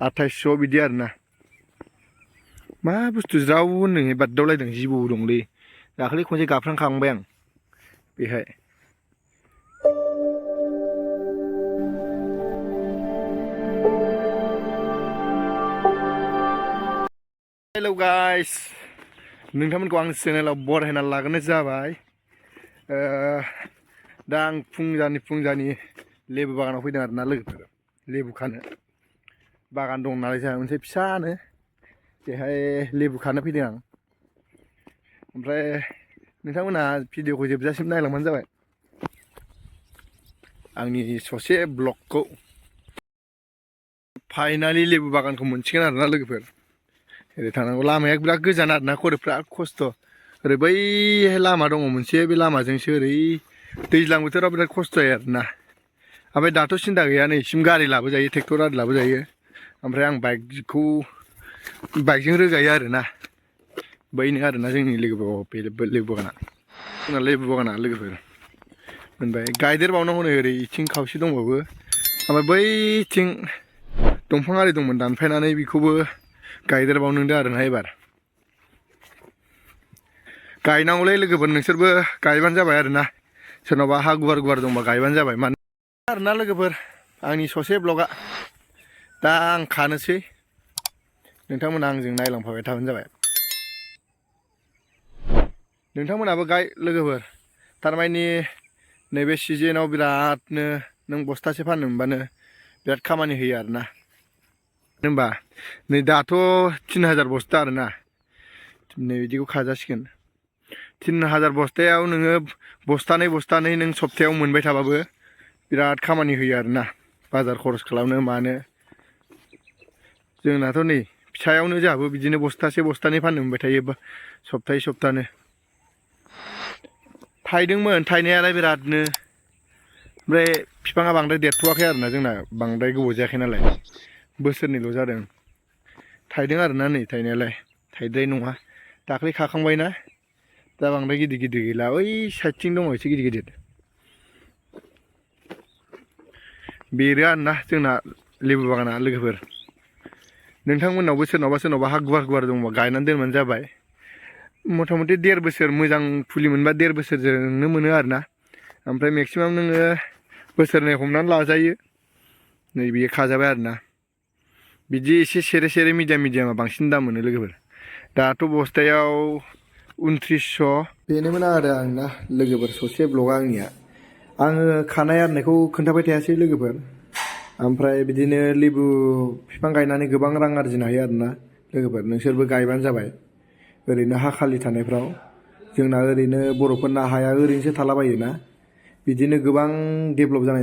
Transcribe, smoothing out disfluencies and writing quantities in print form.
2800 बिदि आरोना मा बुस्थु ज्राव होननो बारदावलायदों जिबौ दंलै दाखालि खनसे गाफ्रांखांबाय आं बेहाय हेलौ गाइस नोंथांमोनखौ आं चेनेलाव बरायना लागोनाय जाबाय दा आं फुंजानि लेबु बागानाव फैदों आरोना लोगोफोर लेबु खानो बागान दं नालाय जोंहा मोनसे फिसानो बेहाय लेबु खानो फैदों आं ओमफ्राय नोंथांमोनहा भिडिअखौ जोबजासिम नायलांबानो जाबाय आंनि ससे ब्लगखौ फाइनालि लेबु बागानखौ मोनसिगोन आरोना लोगोफोर ओरै थांनांगौ लामाया बिराद गोजान आरोना खर'फ्रा खस्थ' ओरै बैहाय लामा दङ मोनसे बे लामाजोंसो ओरै दैज्लां बोथोराव बिराद खस्थ' जायो आरोना ओमफ्राय दाथ' सिन्था गैया नैसिम गारि लाबोजायो ट्रेक्टर आरि लाबोजायो ओमफ्राय आं बाइकजों रोगायो आरोना बैनो आरोना जोंनि लेबु बागाना जोंना लेबु बागाना लोगोफोर मोनबाय गायदेरबावनांगौ नै ओरै इथिं खावसे दंबावो ओमफ्राय बैथिं दंफां आरि दंमोन दानफायनानै बेखौबो गायदेरबावनोदों आरोना एबार गायनांगौलै लोगोफोर नोंसोरबो गायबानो जाबाय आरोना सोरनावबा हा गुवार दंबा गायबानो जाबाय मानो आरोना लोगोफोर आंनि ससे ब्लगा दा आं खानोसै नोंथांमोना आंजों नायलांफाबाय थाबानो जाबाय नोंथांमोनाबो गाय लोगोफोर थारमानि नैबे सिजेनाव बिरादनो नों बस्थासे फाननो मोनबानो बिराद खामानि होयो आरोना होनबा नै दाथ' 3000 बस्ता आरोना नै बिदिखौ खाजासिगोन 3000 बस्तायाव नोङो बस्तानै नों सप्तायाव मोनबाय थाबाबो बिराद खामानि होयो आरोना बाजार खरस खालामनो मानो जोंनाथ' नै फिसायावनो जोंहाबो बिदिनो बस्तानै फाननो मोनबाय थायो सप्तानो थाइदोंमोन थाइनायालाय बिरादनो ओमफ्राय बिफाङा बांद्राय देरथ'वाखै आरोना जोंना बांद्राय गोबाव जायाखै नालाय बोसोरनैल' जादों थाइदों आरोना नै थाइनायालाय थाइद्राय नङा दाख्लै खाखांबायना दा बांद्राय गिदिर गैला ओइ साइडथिं दङ एसे गिदिर बेरो आरोना जोंना लेबु बागाना लोगोफोर नोंथांमोननावबो सोरनावबा हा गुवार दंबा गायनानै दोनबानो जाबाय मथा मथि 1.5 बोसोर मोजां फुलि मोनबा 1.5 बोसोरजोंनो मोनो आरोना ओमफ्राय मेक्सिमाम नोङो बोसोरनै हमनानै लाजायो नै बियो खाजाबाय आरोना बिदि एसे सेरे मिडियामा बांसिन दाम मोनो लोगोफोर दाथ' बस्तायाव 2900 बेनोमोन आरो आंना लोगोफोर ससे ब्लगा आंनिया आङो खानाय आरनायखौ खोन्थाबाय थायासै लोगोफोर ओमफ्राय बिदिनो लेबु बिफां गायनानै गोबां रां आरजिनो हायो आरोना लोगोफोर नोंसोरबो गायबानो जाबाय ओरैनो हा खालि थानायफ्राव जोंना ओरैनो बर'फोरना हाया ओरैनोसो थालाबायोना बिदिनो गोबां डेभेलप जानाय दं